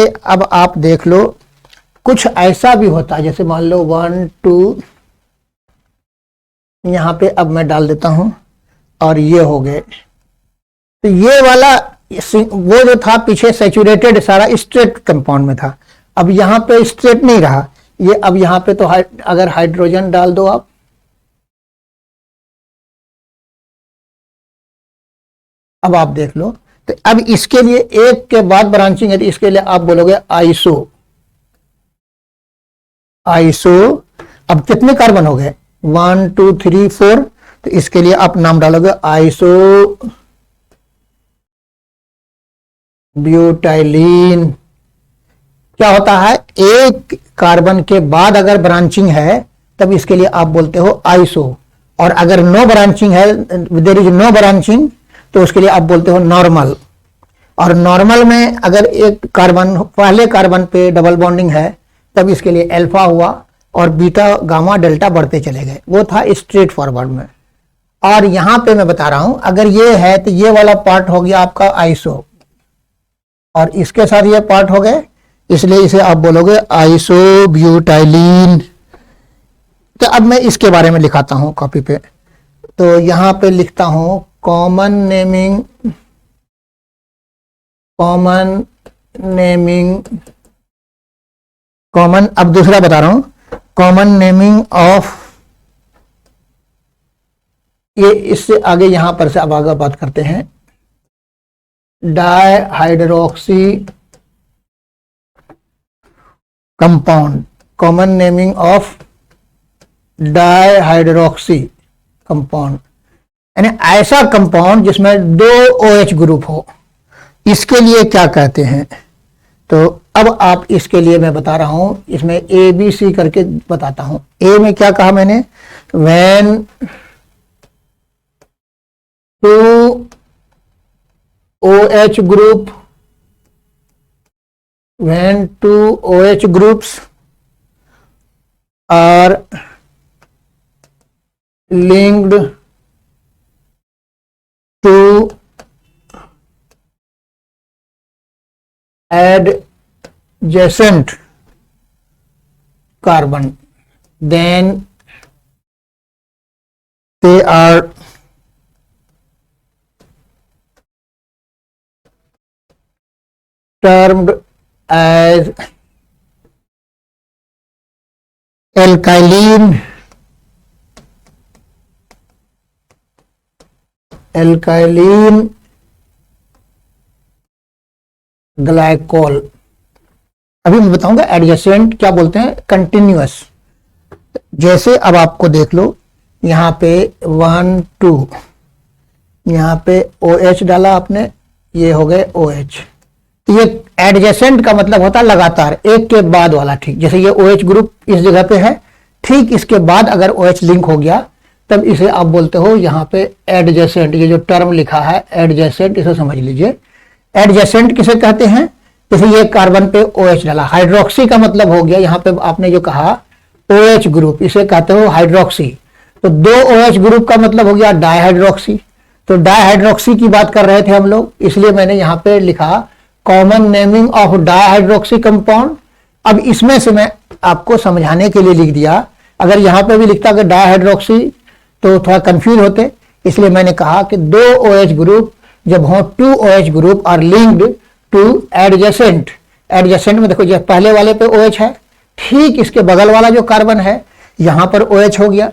अब आप देख लो, कुछ ऐसा भी होता है, जैसे मान लो 1 2, यहां पे अब मैं डाल देता हूं और ये हो गए। तो ये वाला वो जो था पीछे सैचुरेटेड सारा स्ट्रेट कंपाउंड में था, अब यहां पे स्ट्रेट नहीं रहा ये। अब यहां पे तो अगर हाइड्रोजन डाल दो आप, अब आप देख लो, तो अब इसके लिए एक के बाद ब्रांचिंग है, तो इसके लिए आप बोलोगे आइसो। अब कितने कार्बन हो गए? 1 2 3 4, तो इसके लिए आप नाम डालोगे आइसो ब्यूटाइलिन। क्या होता है, एक कार्बन के बाद अगर ब्रांचिंग है तब इसके लिए आप बोलते हो आइसो, और अगर नो ब्रांचिंग है, देयर इज नो ब्रांचिंग, तो उसके लिए आप बोलते हो नॉर्मल। और नॉर्मल में अगर एक कार्बन पहले कार्बन पे डबल बॉन्डिंग है तब इसके लिए अल्फा हुआ और बीटा गामा डेल्टा बढ़ते चले गए। वो था स्ट्रेट फॉरवर्ड में। और यहां पे मैं बता रहा हूं, अगर ये है तो ये वाला पार्ट हो गया आपका आइसो, और इसके साथ ये पार्ट हो गए, इसलिए इसे आप बोलोगे आइसो ब्यूटाइलिन। तो अब मैं इसके बारे में लिखाता हूं कॉपी पे। तो यहां पे लिखता हूं कॉमन नेमिंग, अब दूसरा बता रहा हूं, कॉमन नेमिंग ऑफ, ये इससे आगे यहां पर से अब आगे बात करते हैं, dihydroxy compound, common naming of dihydroxy compound, यानी ऐसा कंपाउंड जिसमें 2 OH ग्रुप हो, इसके लिए क्या कहते हैं? तो अब आप इसके लिए मैं बता रहा हूं, इसमें ABC करके बताता हूं। ए में क्या कहा मैंने, when 2 OH group, when 2 OH groups are linked to adjacent carbon, then they are termed as alkyline glycol. अभी मैं बताऊंगा एडजेसेंट क्या बोलते हैं, कंटिन्यूअस। जैसे अब आपको देख लो, यहां पे 1 2, यहां पे OH डाला आपने, ये हो गए OH। तो ये एडजेसेंट का मतलब होता है लगातार, एक के बाद वाला। ठीक जैसे ये OH ग्रुप इस जगह पे है, ठीक इसके बाद अगर OH लिंक हो गया तब इसे आप बोलते हो यहां पे एडजेसेंट। ये जो टर्म लिखा है एडजेसेंट, इसे समझ लीजिए। एडजेसेंट किसे कहते हैं? जैसे ये कार्बन पे OH डाला, हाइड्रोक्सी का मतलब हो गया, यहां पे आपने जो कहा OH ग्रुप, इसे कहते हो हाइड्रोक्सी। तो 2 OH ग्रुप का मतलब हो गया डाइहाइड्रोक्सी। तो डाइहाइड्रोक्सी की बात कर रहे थे हम लोग, इसलिए मैंने यहां पे लिखा common naming of dihydroxy compound. अब इसमें से मैं आपको समझाने के लिए लिख दिया, अगर यहां पे भी लिखता कि डाइहाइड्रोक्सी तो थोड़ा कंफ्यूज होते, इसलिए मैंने कहा कि 2 OH ग्रुप जब हो, 2 OH group are linked to adjacent. Adjacent में देखो, जो पहले वाले पे OH है, ठीक इसके बगल वाला जो कार्बन है यहां पर OH हो गया,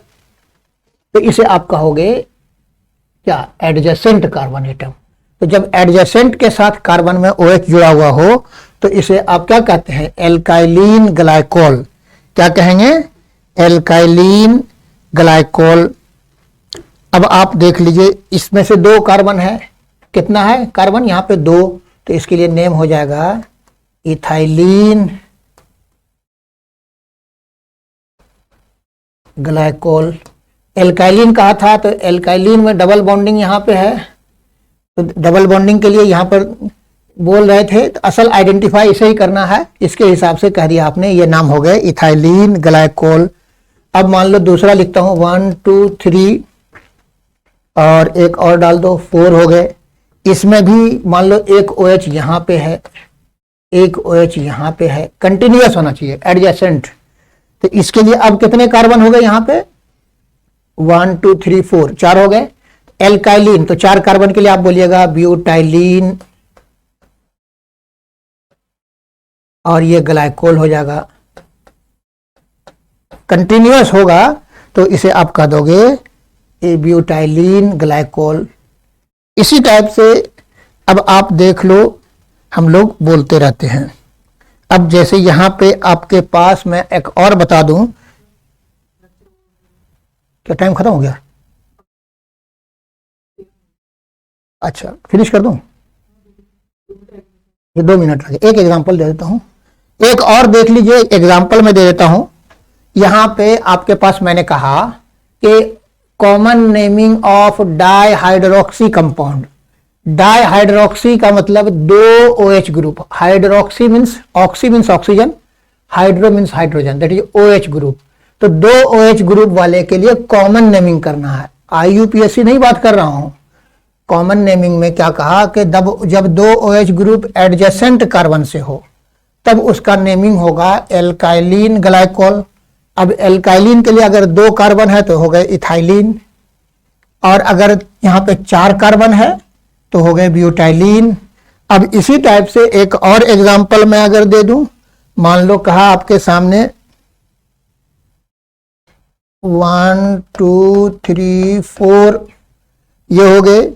तो इसे आप कहोगे क्या, एडजेसेंट कार्बन एटम। तो जब एडजेसेंट के साथ कार्बन में OH जुड़ा हुआ हो तो इसे आप क्या कहते हैं, एल्काइलिन ग्लाइकोल। क्या कहेंगे, एल्काइलिन ग्लाइकोल। अब आप देख लीजिए, इसमें से 2 कार्बन है, कितना है कार्बन, यहां पे 2, तो इसके लिए नेम हो जाएगा इथाइलिन ग्लाइकोल। एल्काइलिन कहा था, तो एल्काइलिन में डबल बॉन्डिंग यहां पे है, तो डबल बॉन्डिंग के लिए यहां पर बोल रहे थे, तो असल आइडेंटिफाई इसे ही करना है, इसके हिसाब से कह दिया आपने, ये नाम हो गए इथाइलिन ग्लाइकोल। अब मान लो दूसरा लिखता हूं, 1 2 3 और एक और डाल दो, 4 हो गए। इसमें भी मान लो एक OH यहां पे है, एक OH यहाँ पे है, कंटिन्यूअस होना चाहिए, एडजेसेंट। तो इसके लिए अब कितने कार्बन हो गए यहाँ पे? 1 2 3 4, 4 हो गए। एल्काइलिन, तो 4 कार्बन के लिए आप बोलिएगा ब्यूटाइलिन, और ये ग्लाइकोल हो जाएगा। कंटिन्यूअस होगा तो इसे आप कह दोगे ब्यूटाइलिन ग्लाइकोल। इसी टाइप से अब आप देख लो, हम लोग बोलते रहते हैं। अब जैसे यहां पे आपके पास मैं एक और बता दूं, क्या टाइम खत्म हो गया? अच्छा, फिनिश कर दूं? ये 2 मिनट लगे। एक एग्जांपल दे देता हूं, एक और देख लीजिए। एग्जांपल में दे देता हूं। यहां पे आपके पास मैंने कहा कि common naming of dihydroxy compound. Dihydroxy का मतलब 2 OH group. Hydroxy means oxy means oxygen, hydro means hydrogen, that is OH group. तो 2 OH ग्रुप वाले के लिए कॉमन नेमिंग करना है। IUPAC नहीं बात कर रहा हूं। कॉमन नेमिंग में क्या कहा कि जब 2 OH ग्रुप एडजेसेंट कार्बन से हो तब उसका नेमिंग होगा एल्काइलिन ग्लाइकोल। अब एल्काइलिन के लिए अगर 2 कार्बन है तो हो गए इथाइलिन, और अगर यहां पे 4 कार्बन है तो हो गए ब्यूटाइलिन। अब इसी टाइप से एक और एग्जांपल मैं अगर दे दूं, मान लो कहा आपके सामने 1 2 3 4 ये हो गए,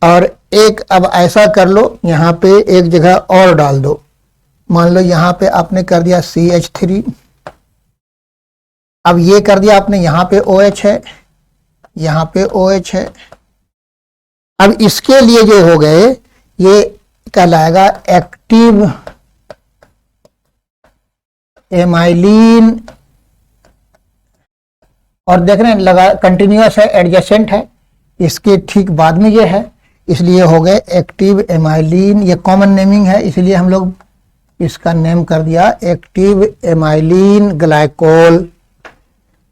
और एक अब ऐसा कर लो, यहां पे एक जगह और डाल दो। मान लो यहां पे आपने कर दिया CH3, अब ये कर दिया आपने, यहां पे OH है, यहां पे OH है। अब इसके लिए जो हो गए ये कहलाएगा एक्टिव एमाइलिन, और देख रहे हैं लगा कंटिन्यूअस है, एडजेसेंट है, इसके ठीक बाद में ये है, इसलिए हो गए एक्टिव एमाइलिन। ये कॉमन नेमिंग है, इसलिए हम लोग इसका नेम कर दिया एक्टिव एमाइलिन ग्लाइकोल।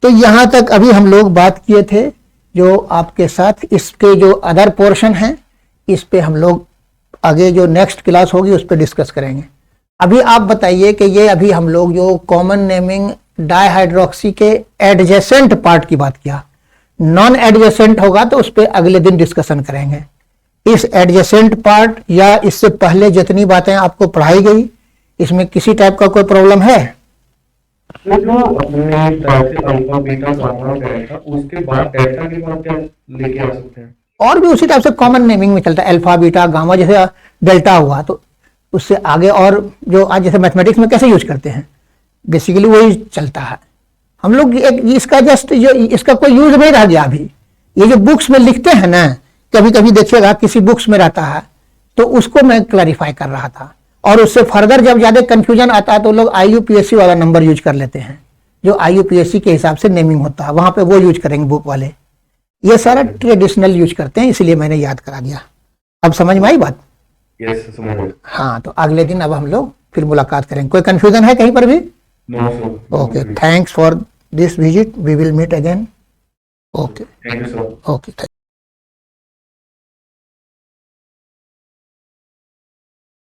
तो यहां तक अभी हम लोग बात किए थे। जो आपके साथ इसके जो अदर पोर्शन है, इस पे हम लोग आगे जो नेक्स्ट क्लास होगी उस पे डिस्कस करेंगे। अभी आप बताइए कि ये अभी हम लोग जो कॉमन नेमिंग डाइहाइड्रोक्सी के एडजेसेंट पार्ट की बात किया, नॉन एडजेसेंट होगा तो उस पर अगले दिन डिस्कशन करेंगे। इस एडजेसेंट पार्ट या इससे पहले जितनी बातें आपको पढ़ाई गई, इसमें किसी टाइप का कोई प्रॉब्लम है? जो अपने अल्फा बीटा गामा डेल्टा, उसके बाद डेल्टा के बाद क्या लेके आ सकते हैं? और भी उसी टाइप से कॉमन नेमिंग में चलता है, अल्फा बीटा गामा, जैसे डेल्टा हुआ तो उससे आगे और जो आज जैसे मैथमेटिक्स में कैसे यूज करते हैं, बेसिकली वही चलता है। हम लोग इसका जस्ट जो इसका कोई यूज नहीं रह गया अभी। ये जो बुक्स में लिखते हैं ना, कभी कभी देखिएगा किसी बुक्स में रहता है, तो उसको मैं क्लैरिफाई कर रहा था। और उससे फर्दर जब ज्यादा कंफ्यूजन आता है तो लोग IUPAC वाला नंबर यूज कर लेते हैं, जो IUPAC के हिसाब से नेमिंग होता है, वहां पे वो यूज करेंगे बुक वाले। ये सारा ट्रेडिशनल यूज करते हैं, इसलिए मैंने याद करा दिया। अब समझ में आई बात? यस, समझ गए। हाँ, तो अगले दिन अब हम लोग फिर मुलाकात करेंगे। कोई कंफ्यूजन है कहीं पर भी? No sir. Okay, thanks for this visit, we will meet again. Okay, thank you sir. Okay.